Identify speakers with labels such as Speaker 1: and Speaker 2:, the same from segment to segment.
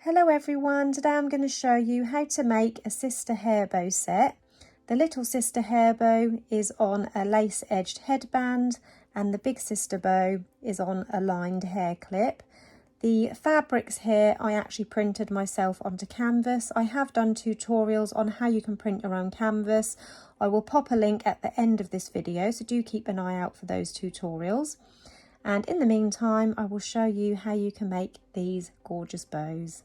Speaker 1: Hello everyone, today I'm going to show you how to make a sister hair bow set. The little sister hair bow is on a lace edged headband and the big sister bow is on a lined hair clip. The fabrics here I actually printed myself onto canvas. I have done tutorials on how you can print your own canvas. I will pop a link at the end of this video, so do keep an eye out for those tutorials. And in the meantime, I will show you how you can make these gorgeous bows.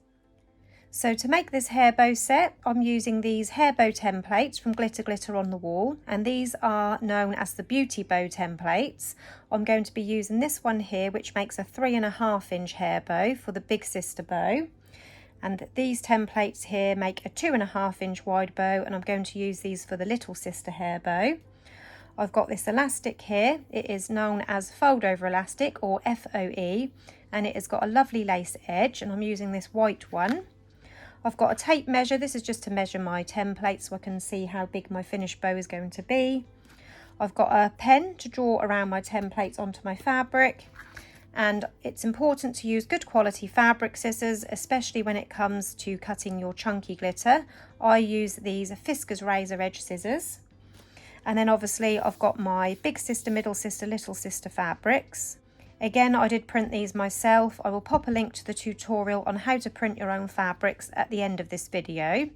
Speaker 1: So to make this hair bow set, I'm using these hair bow templates from Glitter Glitter on the Wall, and these are known as the Beauty Bow templates. I'm going to be using this one here, which makes a 3.5 inch hair bow for the big sister bow. And these templates here make a 2.5 inch wide bow, and I'm going to use these for the little sister hair bow. I've got this elastic here. It is known as fold over elastic, or FOE, and it has got a lovely lace edge, and I'm using this white one. I've got a tape measure. This is just to measure my template so I can see how big my finished bow is going to be. I've got a pen to draw around my templates onto my fabric, and it's important to use good quality fabric scissors, especially when it comes to cutting your chunky glitter. I use these Fiskars razor edge scissors. And then obviously I've got my big sister, middle sister, little sister fabrics. Again, I did print these myself. I will pop a link to the tutorial on how to print your own fabrics at the end of this video.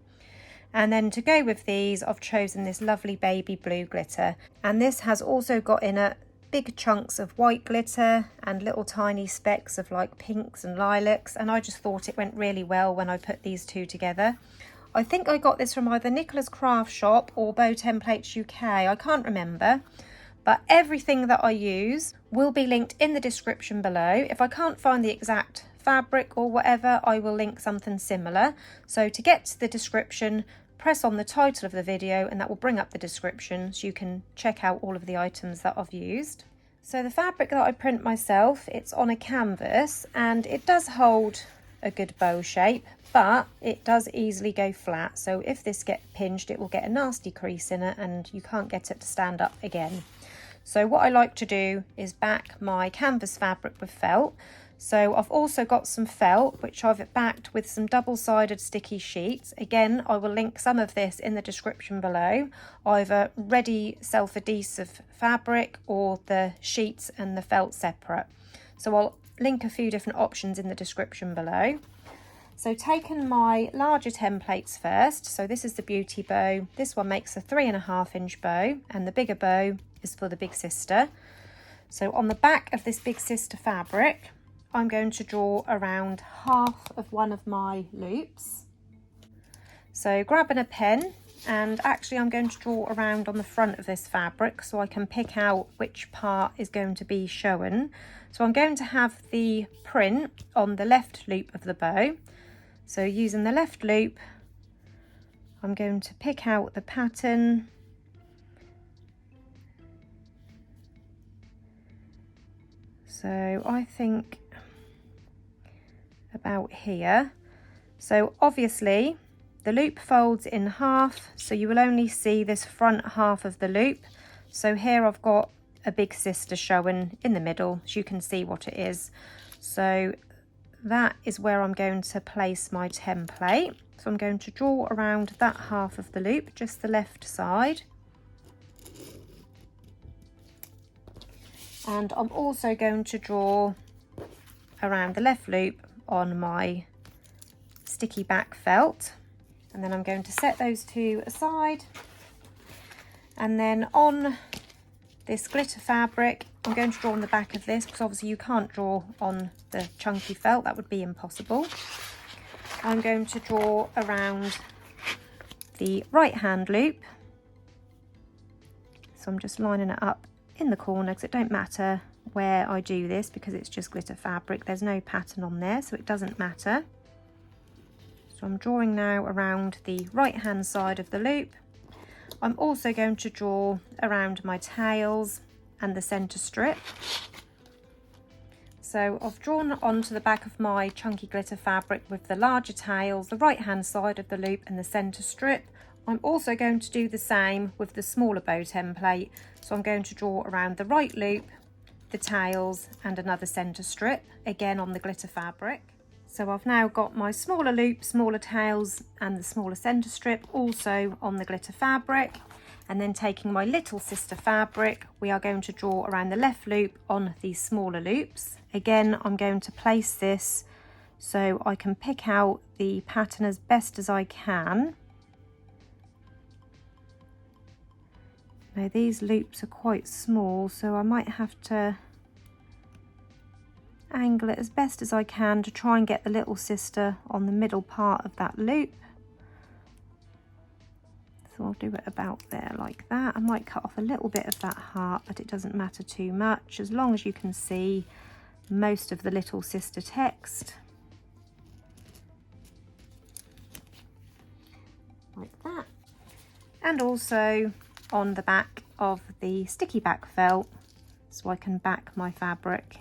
Speaker 1: And then to go with these, I've chosen this lovely baby blue glitter. And this has also got in it big chunks of white glitter and little tiny specks of like pinks and lilacs. And I just thought it went really well when I put these two together. I think I got this from either Nicola's Craft Shop or Bow Templates UK. I can't remember. But everything that I use will be linked in the description below. If I can't find the exact fabric or whatever, I will link something similar. So to get to the description, press on the title of the video and that will bring up the description so you can check out all of the items that I've used. So the fabric that I print myself, it's on a canvas and it does hold a good bow shape, but it does easily go flat. So if this gets pinched, it will get a nasty crease in it and you can't get it to stand up again. So what I like to do is back my canvas fabric with felt. So I've also got some felt, which I've backed with some double-sided sticky sheets. Again, I will link some of this in the description below, either ready self-adhesive fabric or the sheets and the felt separate. So I'll link a few different options in the description below. So taking my larger templates first, so this is the beauty bow. This one makes a 3.5 inch bow, and the bigger bow is for the big sister. So on the back of this big sister fabric, I'm going to draw around half of one of my loops. So grabbing a pen, and actually I'm going to draw around on the front of this fabric so I can pick out which part is going to be shown. So I'm going to have the print on the left loop of the bow. So using the left loop, I'm going to pick out the pattern. So I think about here. So obviously the loop folds in half, so you will only see this front half of the loop. So here I've got a big sister showing in the middle, so you can see what it is. So that is where I'm going to place my template. So I'm going to draw around that half of the loop, just the left side. And I'm also going to draw around the left loop on my sticky back felt. And then I'm going to set those two aside. And then on this glitter fabric, I'm going to draw on the back of this because obviously you can't draw on the chunky felt, that would be impossible. I'm going to draw around the right hand loop. So I'm just lining it up in the corner because it don't matter where I do this because it's just glitter fabric. There's no pattern on there, so it doesn't matter. So I'm drawing now around the right hand side of the loop. I'm also going to draw around my tails and the center strip. So I've drawn onto the back of my chunky glitter fabric with the larger tails, the right hand side of the loop and the center strip. I'm also going to do the same with the smaller bow template. So I'm going to draw around the right loop, the tails and another center strip, again on the glitter fabric. So I've now got my smaller loop, smaller tails and the smaller centre strip also on the glitter fabric. And then taking my little sister fabric, we are going to draw around the left loop on these smaller loops. Again, I'm going to place this so I can pick out the pattern as best as I can. Now these loops are quite small, so I might have to angle it as best as I can to try and get the little sister on the middle part of that loop. So I'll do it about there like that. I might cut off a little bit of that heart, but it doesn't matter too much as long as you can see most of the little sister text. Like that. And also on the back of the sticky back felt so I can back my fabric.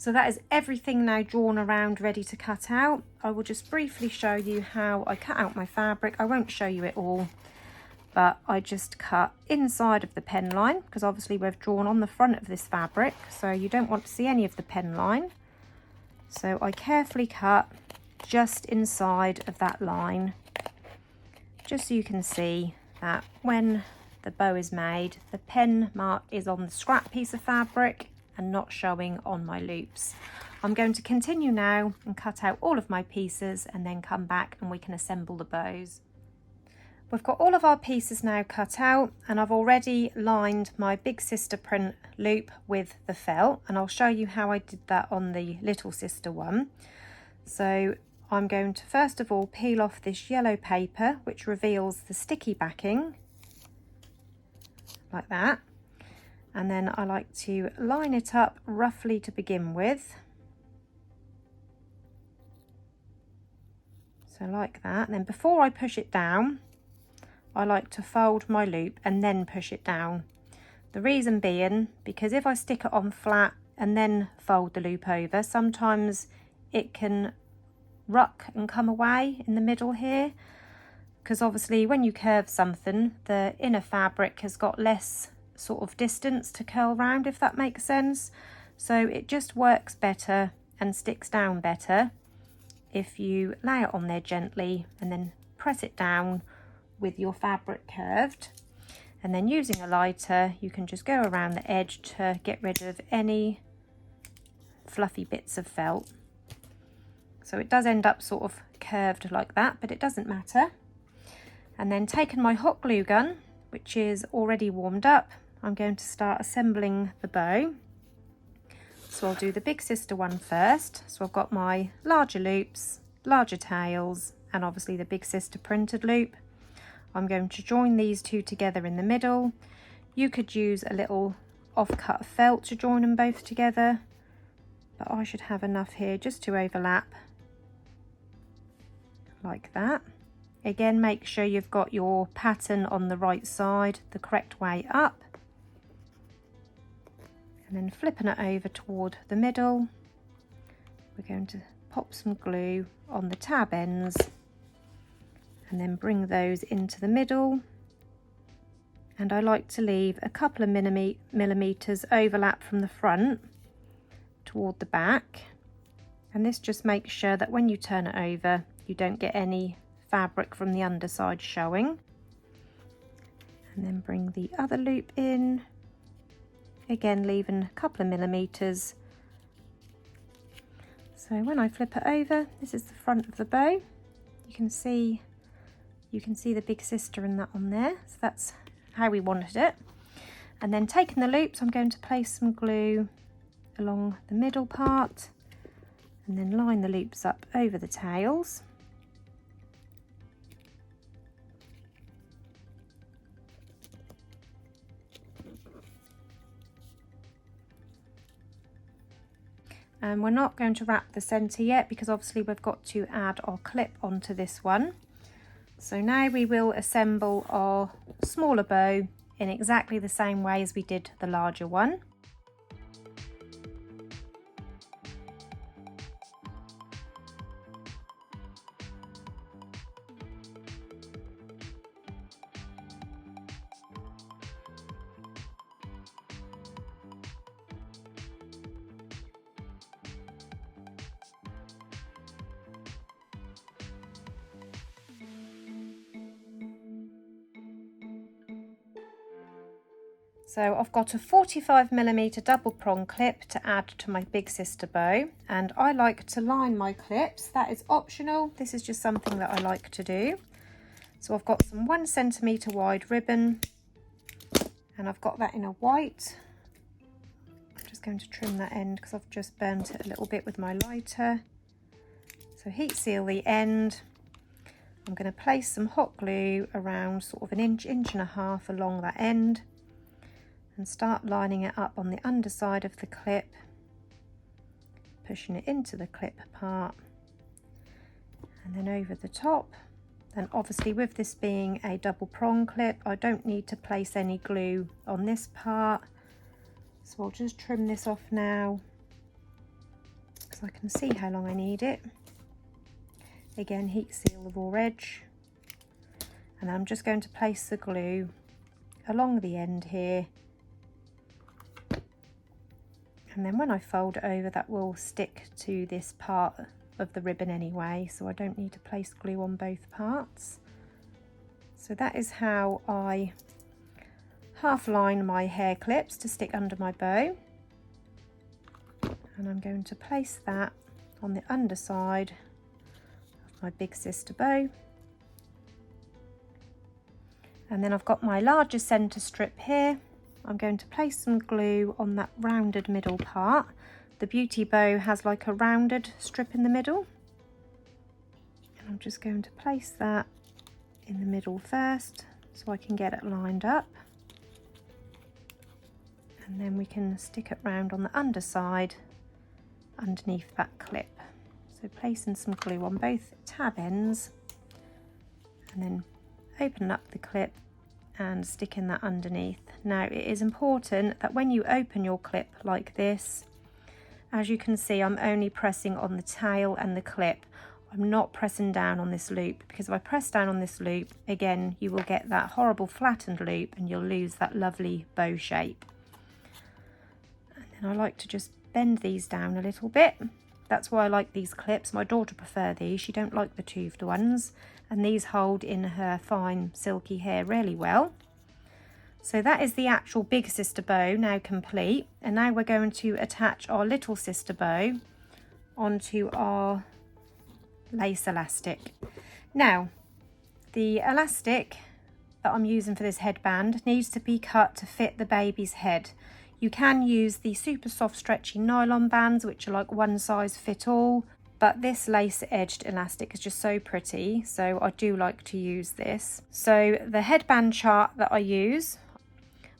Speaker 1: So that is everything now drawn around, ready to cut out. I will just briefly show you how I cut out my fabric. I won't show you it all, but I just cut inside of the pen line because obviously we've drawn on the front of this fabric, so you don't want to see any of the pen line. So I carefully cut just inside of that line, just so you can see that when the bow is made, the pen mark is on the scrap piece of fabric and not showing on my loops. I'm going to continue now and cut out all of my pieces and then come back and we can assemble the bows. We've got all of our pieces now cut out and I've already lined my big sister print loop with the felt, and I'll show you how I did that on the little sister one. So I'm going to first of all peel off this yellow paper which reveals the sticky backing like that. And then I like to line it up roughly to begin with. So like that. And then before I push it down, I like to fold my loop and then push it down. The reason being, because if I stick it on flat and then fold the loop over, sometimes it can ruck and come away in the middle here. Because obviously when you curve something, the inner fabric has got less sort of distance to curl round, if that makes sense. So it just works better and sticks down better if you lay it on there gently and then press it down with your fabric curved, and then using a lighter you can just go around the edge to get rid of any fluffy bits of felt. So it does end up sort of curved like that, but it doesn't matter. And then taking my hot glue gun, which is already warmed up, I'm going to start assembling the bow. So I'll do the big sister one first. So I've got my larger loops, larger tails, and obviously the big sister printed loop. I'm going to join these two together in the middle. You could use a little off-cut felt to join them both together, but I should have enough here just to overlap like that. Again, make sure you've got your pattern on the right side, the correct way up. And then flipping it over toward the middle, we're going to pop some glue on the tab ends and then bring those into the middle. And I like to leave a couple of millimeters overlap from the front toward the back. And this just makes sure that when you turn it over, you don't get any fabric from the underside showing. And then bring the other loop in. Again, leaving a couple of millimeters. So when I flip it over, this is the front of the bow. You can see the big sister and that on there. So that's how we wanted it. And then taking the loops, I'm going to place some glue along the middle part and then line the loops up over the tails. And we're not going to wrap the centre yet because obviously we've got to add our clip onto this one. So now we will assemble our smaller bow in exactly the same way as we did the larger one. So I've got a 45mm double prong clip to add to my big sister bow, and I like to line my clips. That is optional. This is just something that I like to do. So I've got some 1cm wide ribbon, and I've got that in a white. I'm just going to trim that end because I've just burnt it a little bit with my lighter. So heat seal the end. I'm going to place some hot glue around sort of an inch, inch and a half along that end, and start lining it up on the underside of the clip, pushing it into the clip part, and then over the top. And obviously with this being a double prong clip, I don't need to place any glue on this part, so I'll just trim this off now because I can see how long I need it. Again, heat seal the raw edge, and I'm just going to place the glue along the end here, and then when I fold it over, that will stick to this part of the ribbon anyway, so I don't need to place glue on both parts. So that is how I half line my hair clips to stick under my bow, and I'm going to place that on the underside of my big sister bow. And then I've got my larger centre strip here. I'm going to place some glue on that rounded middle part. The beauty bow has like a rounded strip in the middle, and I'm just going to place that in the middle first so I can get it lined up, and then we can stick it round on the underside underneath that clip. So placing some glue on both tab ends, and then open up the clip and sticking that underneath. Now it is important that when you open your clip like this, as you can see, I'm only pressing on the tail and the clip. I'm not pressing down on this loop, because if I press down on this loop, again, you will get that horrible flattened loop and you'll lose that lovely bow shape. And then I like to just bend these down a little bit. That's why I like these clips. My daughter prefers these. She don't like the toothed ones, and these hold in her fine silky hair really well. So that is the actual big sister bow now complete, and now we're going to attach our little sister bow onto our lace elastic. Now the elastic that I'm using for this headband needs to be cut to fit the baby's head. You can use the super soft stretchy nylon bands, which are like one size fit all, but this lace edged elastic is just so pretty, so I do like to use this. So the headband chart that I use,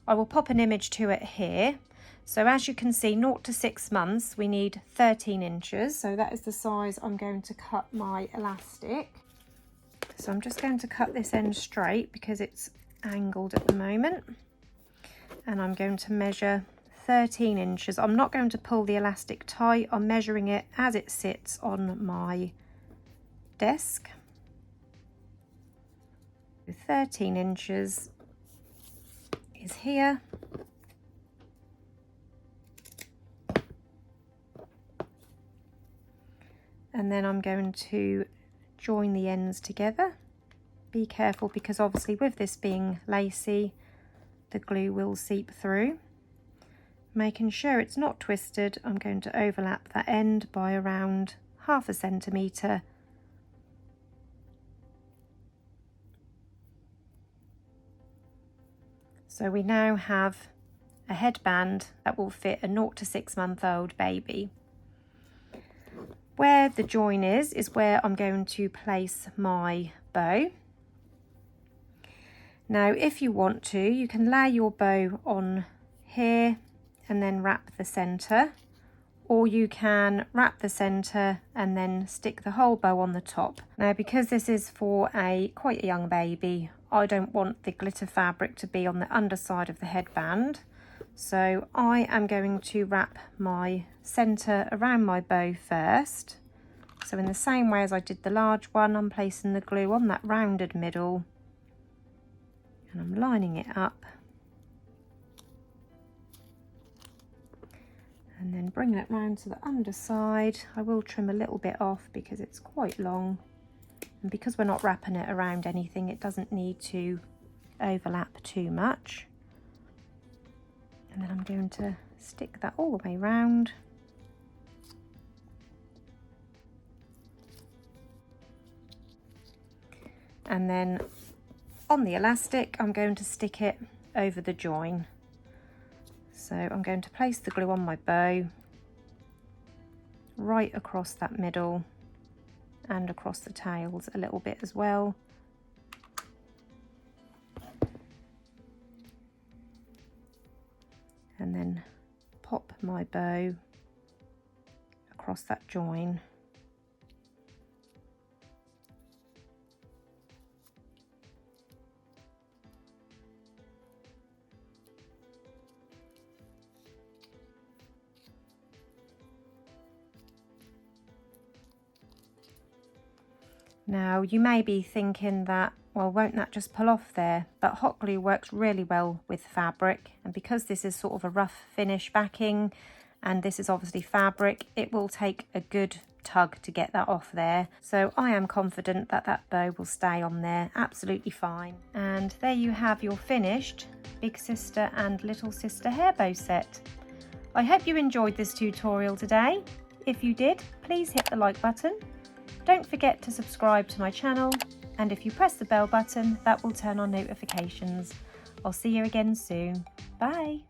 Speaker 1: I will pop an image to it here. So as you can see, 0 to 6 months, we need 13 inches. So that is the size I'm going to cut my elastic. So I'm just going to cut this end straight because it's angled at the moment. And I'm going to measure 13 inches. I'm not going to pull the elastic tight. I'm measuring it as it sits on my desk. 13 inches is here. And then I'm going to join the ends together. Be careful, because obviously with this being lacy, the glue will seep through. Making sure it's not twisted, I'm going to overlap that end by around 1/2 centimetre. So we now have a headband that will fit a 0 to 6 month old baby. Where the join is where I'm going to place my bow. Now if you want to, you can lay your bow on here and then wrap the centre, or you can wrap the centre and then stick the whole bow on the top. Now because this is for quite a young baby, I don't want the glitter fabric to be on the underside of the headband, so I am going to wrap my centre around my bow first. So in the same way as I did the large one, I'm placing the glue on that rounded middle and I'm lining it up, and then bringing it round to the underside. I will trim a little bit off because it's quite long, and because we're not wrapping it around anything, it doesn't need to overlap too much. And then I'm going to stick that all the way round. And then on the elastic, I'm going to stick it over the join. So I'm going to place the glue on my bow, right across that middle and across the tails a little bit as well. And then pop my bow across that join. Now you may be thinking that, well, won't that just pull off there? But hot glue works really well with fabric, and because this is sort of a rough finish backing and this is obviously fabric, it will take a good tug to get that off there. So I am confident that that bow will stay on there absolutely fine. And there you have your finished Big Sister and Little Sister hair bow set. I hope you enjoyed this tutorial today. If you did, please hit the like button. Don't forget to subscribe to my channel, and if you press the bell button, that will turn on notifications. I'll see you again soon. Bye!